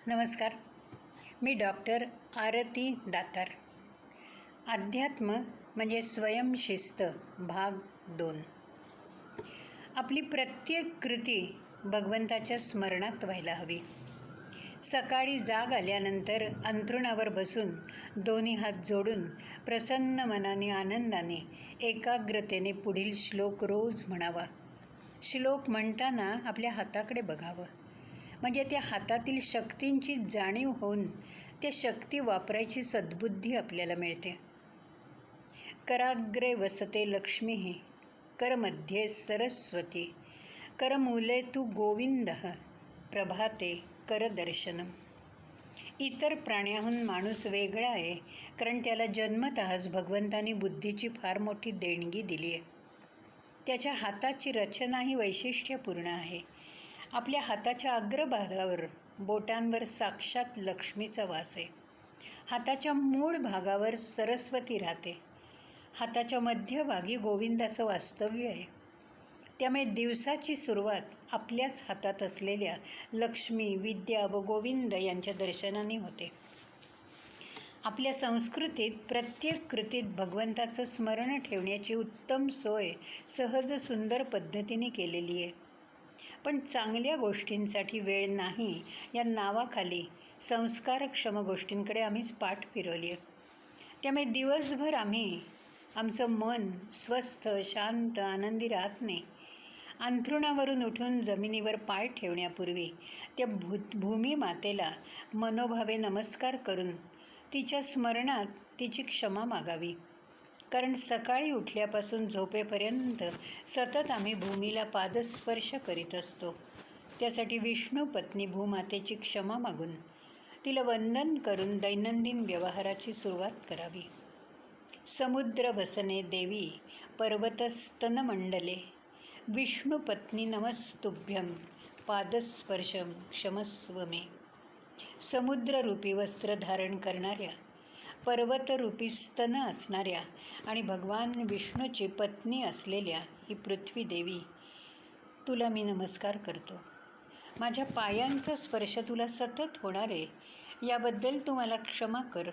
नमस्कार. मी डॉक्टर आरती दातार. अध्यात्म म्हणजे स्वयंशिस्त भाग 2. आपली प्रत्येक कृती भगवंताच्या स्मरणात व्हायला हवी. सकाळी जाग आल्यानंतर अंथरुणावर बसून दोन्ही हात जोडून प्रसन्न मनाने आनंदाने एकाग्रतेने पुढील श्लोक रोज म्हणावा. श्लोक म्हणताना आपल्या हाताकडे बघावं, म्हणजे त्या हातातील शक्तींची जाणीव होऊन त्या शक्ती वापरायची सद्बुद्धी आपल्याला मिळते. कराग्रे वसते लक्ष्मी, करमध्ये सरस्वती, करमूले तू गोविंद, प्रभाते करदर्शनम. इतर प्राण्याहून माणूस वेगळा आहे, कारण त्याला जन्मतःच भगवंतानी बुद्धीची फार मोठी देणगी दिली आहे. त्याच्या हाताची रचनाही वैशिष्ट्यपूर्ण आहे. आपल्या हाताच्या अग्रभागावर बोटांवर साक्षात लक्ष्मीचा वास आहे. हाताच्या मूळ भागावर सरस्वती राहते. हाताच्या मध्यभागी गोविंदाचं वास्तव्य आहे. त्यामुळे दिवसाची सुरुवात आपल्याच हातात असलेल्या लक्ष्मी, विद्या व गोविंद यांच्या दर्शनाने होते. आपल्या संस्कृतीत प्रत्येक कृतीत भगवंताचं स्मरण ठेवण्याची उत्तम सोय सहज सुंदर पद्धतीने केलेली आहे. पण चांगल्या गोष्टींसाठी वेळ नाही या नावाखाली संस्कारक्षम गोष्टींकडे आम्हीच पाठ फिरवली आहे. त्यामुळे दिवसभर आम्ही आमचं मन स्वस्थ, शांत, आनंदी राहत नाही. अंथरुणावरून उठून जमिनीवर पाय ठेवण्यापूर्वी त्या भूमिमातेला मनोभावे नमस्कार करून तिच्या स्मरणात तिची क्षमा मागावी. कारण सकाळी उठल्यापासून झोपेपर्यंत सतत आम्ही भूमीला पादस्पर्श करीत असतो. त्यासाठी विष्णू पत्नी भूमातेची क्षमा मागून तिला वंदन करून दैनंदिन व्यवहाराची सुरुवात करावी. समुद्र वसने देवी पर्वतस्तनमंडले, विष्णू पत्नी नमस्तुभ्यं, पादस्पर्शम क्षमस्व मे. समुद्ररूपी वस्त्र धारण करणाऱ्या, पर्वतरूपी स्तन असणाऱ्या आणि भगवान विष्णूची पत्नी असलेल्या ही पृथ्वी देवी, तुला मी नमस्कार करतो. माझ्या पायांचा स्पर्श तुला सतत होणार आहे, याबद्दल तू मला क्षमा कर.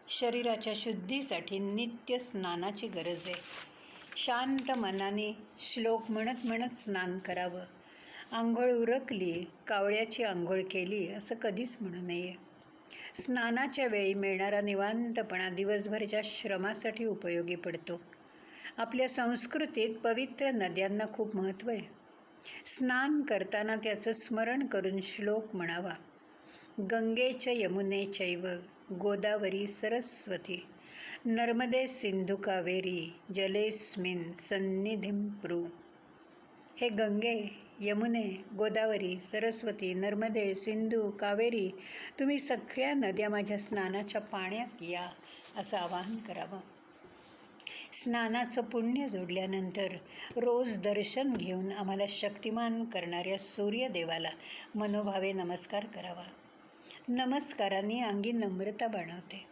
शरीराच्या शुद्धीसाठी नित्य स्नानाची गरज आहे. शांत मनाने श्लोक म्हणत म्हणत स्नान करावं. आंघोळ उरकली, कावळ्याची आंघोळ केली असं कधीच म्हणू नये. स्नानाच्या वेळी मिळणारा निवांतपणा दिवसभरच्या श्रमासाठी उपयोगी पडतो. आपल्या संस्कृतीत पवित्र नद्यांना खूप महत्त्व आहे. स्नान करताना त्याचं स्मरण करून श्लोक म्हणावा. गंगेच यमुने चैव गोदावरी सरस्वती, नर्मदे सिंधू कावेरी जलेस्मिन सन्निधिं कुरु. हे गंगे, यमुने, गोदावरी, सरस्वती, नर्मदे, सिंधू, कावेरी, तुम्ही सगळ्या नद्या माझ्या स्नानाच्या पाण्यात या, असं आवाहन करावं. स्नानाचं पुण्य जोडल्यानंतर रोज दर्शन घेऊन आम्हाला शक्तिमान करणाऱ्या सूर्यदेवाला मनोभावे नमस्कार करावा. नमस्कारांनी अंगी नम्रता बाणवते.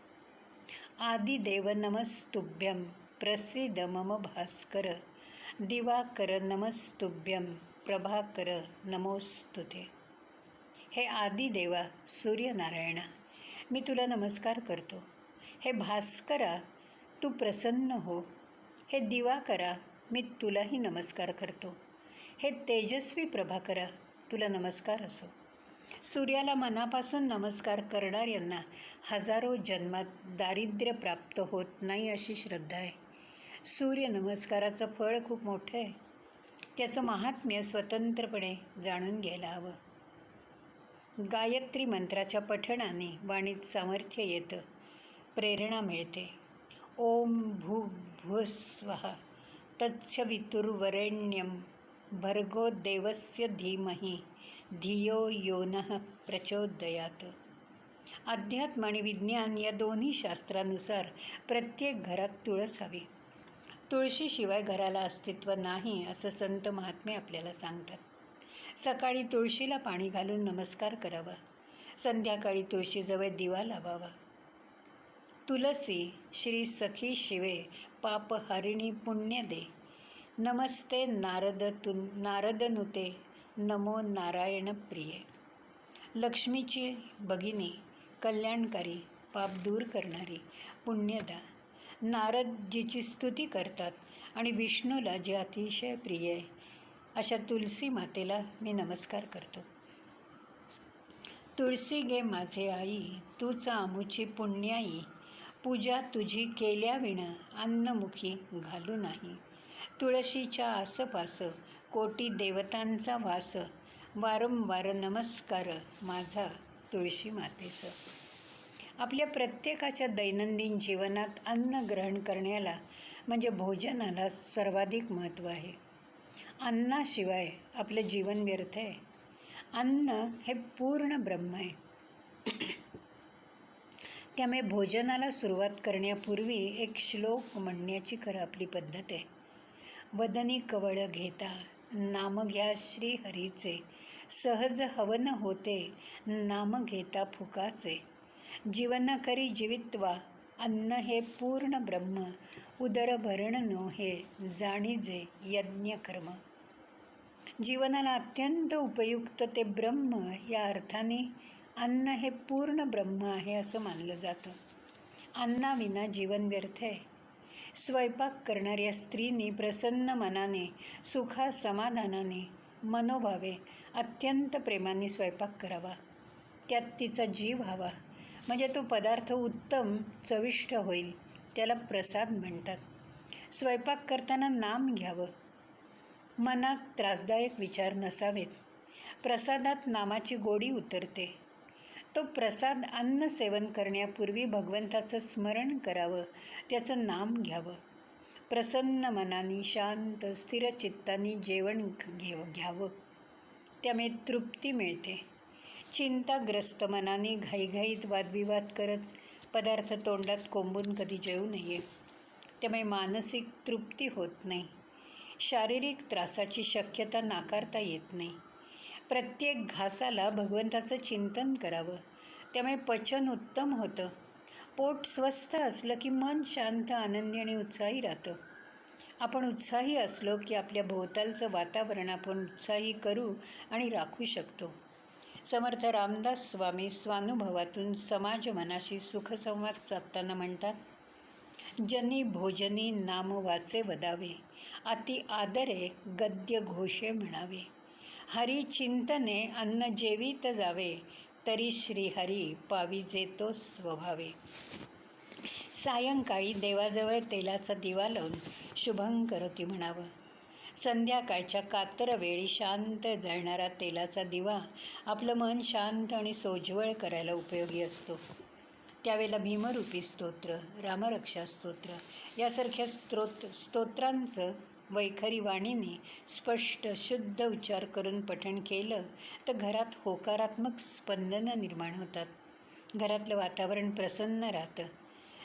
आदिदेव नमस्तुभ्यं, प्रसीद मम भास्कर, दिवाकर नमस्तुभ्यं, प्रभाकर नमोस्तुते. हे आदिदेवा सूर्यनारायणा, मी तुला नमस्कार करतो. हे भास्करा, तू प्रसन्न हो. हे दिवाकरा, मी तुलाही नमस्कार करतो. हे तेजस्वी प्रभाकरा, तुला नमस्कार असो. सूर्याला मनापासून नमस्कार करणाऱ्यांना हजारो जन्मात दारिद्र्य प्राप्त होत नाही अशी श्रद्धा आहे. सूर्य नमस्काराचं फळ खूप मोठं आहे. त्याचं महात्म्य स्वतंत्रपणे जाणून घ्यायला हवं. गायत्री मंत्राच्या पठणाने वाणीत सामर्थ्य येतं, प्रेरणा मिळते. ओम भूर्भुवः स्वः तत्सवितुर्वरेण्यं भर्गो देवस्य धीमहि धियो यो नः प्रचोदयात्. अध्यात्म आणि विज्ञान या दोन्ही शास्त्रानुसार प्रत्येक घरात तुळस हवी. तुळशीशिवाय घराला अस्तित्व नाही असं संत महात्मे आपल्याला सांगतात. सकाळी तुळशीला पाणी घालून नमस्कार करावा. संध्याकाळी तुळशीजवळ दिवा लावावा. तुलसी श्री सखी शिवे पापहारिणी पुण्य दे, नमस्ते नारदनुते नमो नारायण प्रिये. लक्ष्मीची भगिनी, कल्याणकारी, पाप दूर करणारी, पुण्यदा. नारद जिची स्तुती करतात आणि विष्णूला जे अतिशय प्रिय आहे, अशा तुलसी मातेला मी नमस्कार करतो. तुळसी गे माझे आई, तूच आमुची पुण्याई. पूजा तुझी केल्याविण अन्नमुखी घालू नाही. तुळशीच्या आसपास कोटी देवतांचा वास. वारंवार नमस्कार माझा तुळशी मातेस. आपल्या प्रत्येकाच्या दैनंदिन जीवनात अन्न ग्रहण करण्याला म्हणजे भोजनाला सर्वाधिक महत्त्व आहे. अन्नाशिवाय आपलं जीवन व्यर्थ आहे. अन्न हे पूर्ण ब्रह्म आहे. त्यामुळे भोजनाला सुरुवात करण्यापूर्वी एक श्लोक म्हणण्याची खरं आपली पद्धत आहे. वदनी कवळ घेता नाम घ्या श्रीहरीचे. सहज हवन होते नाम घेता फुकाचे. जीवन करी जीवित्वा अन्न हे पूर्ण ब्रह्म. उदर भरण नोहे जाणीजे यज्ञ कर्म. जीवनाला अत्यंत उपयुक्त ते ब्रह्म या अर्थाने अन्न हे पूर्ण ब्रह्म आहे असं मानलं जातं. अन्नाविना जीवन व्यर्थ आहे. स्वयंपाक करणाऱ्या स्त्रीने प्रसन्न मनाने, सुखा समाधानाने, मनोभावे, अत्यंत प्रेमाने स्वयंपाक करावा. त्यात तिचा जीव हवा, म्हणजे तो पदार्थ उत्तम चविष्ट होईल. त्याला प्रसाद म्हणतात. स्वयंपाक करताना नाम घ्यावं. मनात त्रासदायक विचार नसावेत. प्रसादात नामाची गोडी उतरते. तो प्रसाद अन्न सेवन करण्यापूर्वी भगवंताचं स्मरण करावं, त्याचं नाम घ्यावं. प्रसन्न मनाने, शांत स्थिर चित्ताने जेवण घ्यावं. त्यामुळे तृप्ती मिळते. चिंताग्रस्त मनाने घाईघाईत वादविवाद करत पदार्थ तोंडात कोंबून कधी जेवू नये. त्यामुळे मानसिक तृप्ती होत नाही. शारीरिक त्रासाची शक्यता नाकारता येत नाही. प्रत्येक घासाला भगवंताचं चिंतन करावं. त्यामुळे पचन उत्तम होतं. पोट स्वस्थ असलं की मन शांत, आनंदी आणि उत्साही राहतं. आपण उत्साही असलो की आपल्या भोवतालचं वातावरण आपण उत्साही करू आणि राखू शकतो. समर्थ रामदास स्वामी स्वानुभवातून समाज मनाशी सुखसंवाद साधताना म्हणतात, जनी भोजनी नाम वाचे वदावे. अति आदरे गद्य घोषे म्हणावे. हरी चिंतने अन्न जेवीत जावे. तरी श्रीहरी पाविजे तो स्वभावे. सायंकाळी देवाजवळ तेलाचा दिवा लावून शुभंकरोती म्हणावं. संध्याकाळच्या कातर वेळी शांत जळणारा तेलाचा दिवा आपलं मन शांत आणि सोज्वळ करायला उपयोगी असतो. त्यावेळेला भीमरूपी स्तोत्र, रामरक्षा स्तोत्र यासारख्या स्तोत्रांचं वैखरी वाणीने स्पष्ट शुद्ध उच्चार करून पठण केलं तर घरात होकारात्मक स्पंदनं निर्माण होतात. घरातलं वातावरण प्रसन्न राहतं.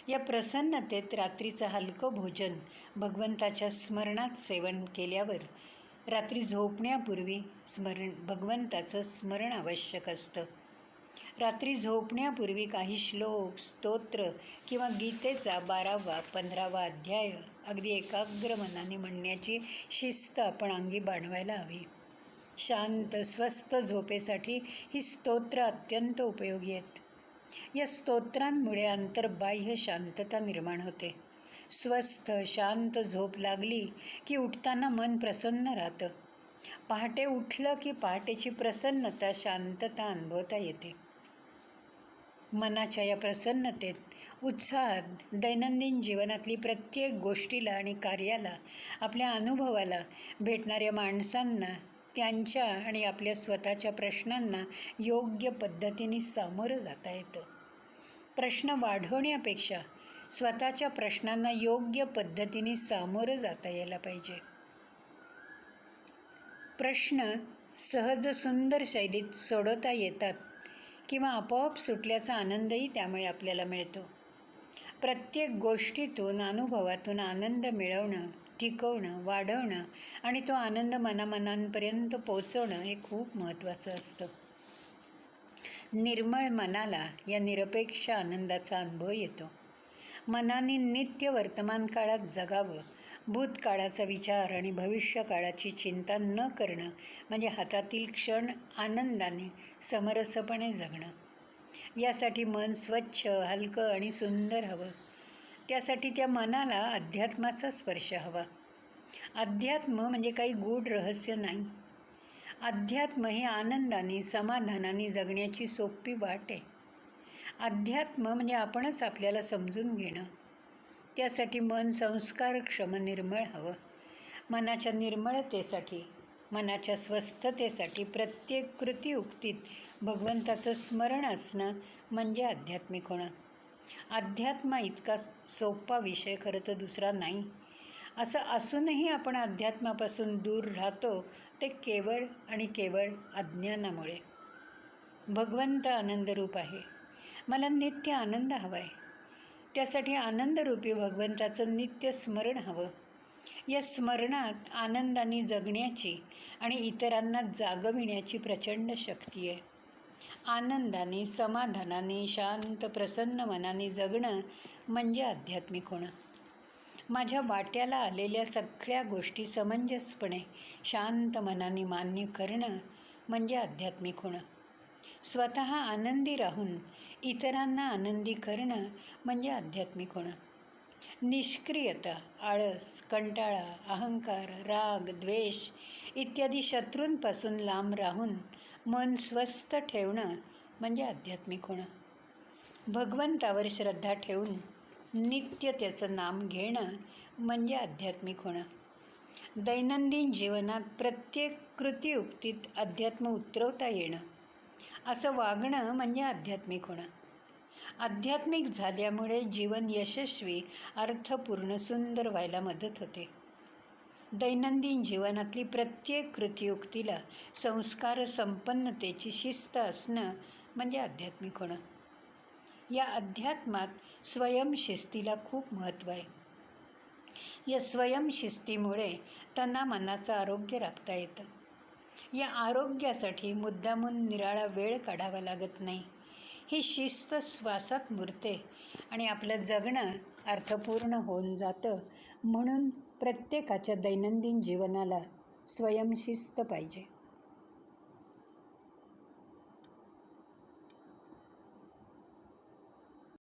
या प्रसन्नतेत रात्रीचं हलकं भोजन भगवंताच्या स्मरणात सेवन केल्यावर रात्री झोपण्यापूर्वी भगवंताचं स्मरण आवश्यक असतं. रात्री झोपण्यापूर्वी काही श्लोक, स्तोत्र किंवा गीतेचा 12वा 15वा अध्याय अगदी एकाग्र मनाने म्हणण्याची शिस्त आपण अंगी बाणवायला हवी. शांत स्वस्थ झोपेसाठी ही स्तोत्र अत्यंत उपयोगी आहेत. या स्तोत्रांमुळे अंतर्बाह्य शांतता निर्माण होते. स्वस्थ शांत झोप लागली की उठताना मन प्रसन्न राहतं. पहाटे उठलं की पहाटेची प्रसन्नता, शांतता अनुभवता येते. मनाच्या या प्रसन्नतेत, उत्साहात दैनंदिन जीवनातली प्रत्येक गोष्टीला आणि कार्याला, आपल्या अनुभवाला, भेटणाऱ्या माणसांना, त्यांच्या आणि आपल्या स्वतःच्या प्रश्नांना योग्य पद्धतीने सामोरं जाता येतं. प्रश्न वाढवण्यापेक्षा स्वतःच्या प्रश्नांना योग्य पद्धतीने सामोरं जाता यायला पाहिजे. प्रश्न सहज सुंदर शैलीत सोडवता येतात किंवा आपोआप सुटल्याचा आनंदही त्यामुळे आपल्याला मिळतो. प्रत्येक गोष्टीतून, अनुभवातून आनंद मिळवणं, टिकवणं, वाढवणं आणि तो आनंद मनापर्यंत पोचवणं हे खूप महत्त्वाचं असतं. निर्मळ मनाला या निरपेक्ष आनंदाचा अनुभव येतो. मनाने नित्य वर्तमान काळात जगावं. भूतकाळाचा विचार आणि भविष्यकाळाची चिंता न करणं म्हणजे हातातील क्षण आनंदाने समरसपणे जगणं। यासाठी मन स्वच्छ, हलकं आणि सुंदर हवं। त्यासाठी त्या मनाला अध्यात्माचा स्पर्श हवा। अध्यात्म म्हणजे काही गूढ रहस्य नाही। अध्यात्म ही आनंदाने, समाधानाने जगण्याची सोपी वाट आहे। अध्यात्म म्हणजे आपणच आपल्याला समजून घेणं। त्यासाठी मन संस्कारक्षम निर्मळ हवं। मनाच्या निर्मळतेसाठी, मनाच्या स्वस्थतेसाठी प्रत्येक कृतीउक्तीत भगवंताचं स्मरण असणं म्हणजे आध्यात्मिक होणं। अध्यात्म इतका सोपा विषय खरं तर दुसरा नाही। असं असूनही आपण अध्यात्मापासून दूर राहतो ते केवळ आणि केवळ अज्ञानामुळे। भगवंत आनंदरूप आहे। मला नित्य आनंद हवा आहे। त्यासाठी आनंदरूपी भगवंताचं नित्य स्मरण हवं। या स्मरणात आनंदाने जगण्याची आणि इतरांना जागविण्याची प्रचंड शक्ती आहे। आनंदाने, समाधानाने, शांत प्रसन्न मनाने जगणं म्हणजे आध्यात्मिक होणं। माझ्या वाट्याला आलेल्या सगळ्या गोष्टी समंजसपणे शांत मनाने मान्य करणं म्हणजे आध्यात्मिक होणं। स्वतः आनंदी राहून इतरांना आनंदी करणं म्हणजे आध्यात्मिक होणं। निष्क्रियता, आळस, कंटाळा, अहंकार, राग, द्वेष इत्यादी शत्रूंपासून लांब राहून मन स्वस्थ ठेवणं म्हणजे आध्यात्मिक होणं। भगवंतावर श्रद्धा ठेवून नित्य त्याचं नाम घेणं म्हणजे आध्यात्मिक होणं। दैनंदिन जीवनात प्रत्येक कृतीउक्तीत अध्यात्म उतरवता येणं, असं वागणं म्हणजे आध्यात्मिक होणं। आध्यात्मिक झाल्यामुळे जीवन यशस्वी, अर्थपूर्ण, सुंदर व्हायला मदत होते। दैनंदिन जीवनातली प्रत्येक कृतीयुक्तीला संस्कार संपन्नतेची शिस्त असणं म्हणजे आध्यात्मिक होणं। या अध्यात्मात स्वयंशिस्तीला खूप महत्त्व आहे। या स्वयंशिस्तीमुळे तनामनाचं आरोग्य राखता येतं। या आरोग्यासाठी मुद्दामून निराळा वेळ काढावा लागत नाही। ही शिस्त श्वासात मुरते आणि आपलं जगणं अर्थपूर्ण होऊन जातं। म्हणून प्रत्येकाच्या दैनंदिन जीवनाला स्वयंशिस्त पाहिजे।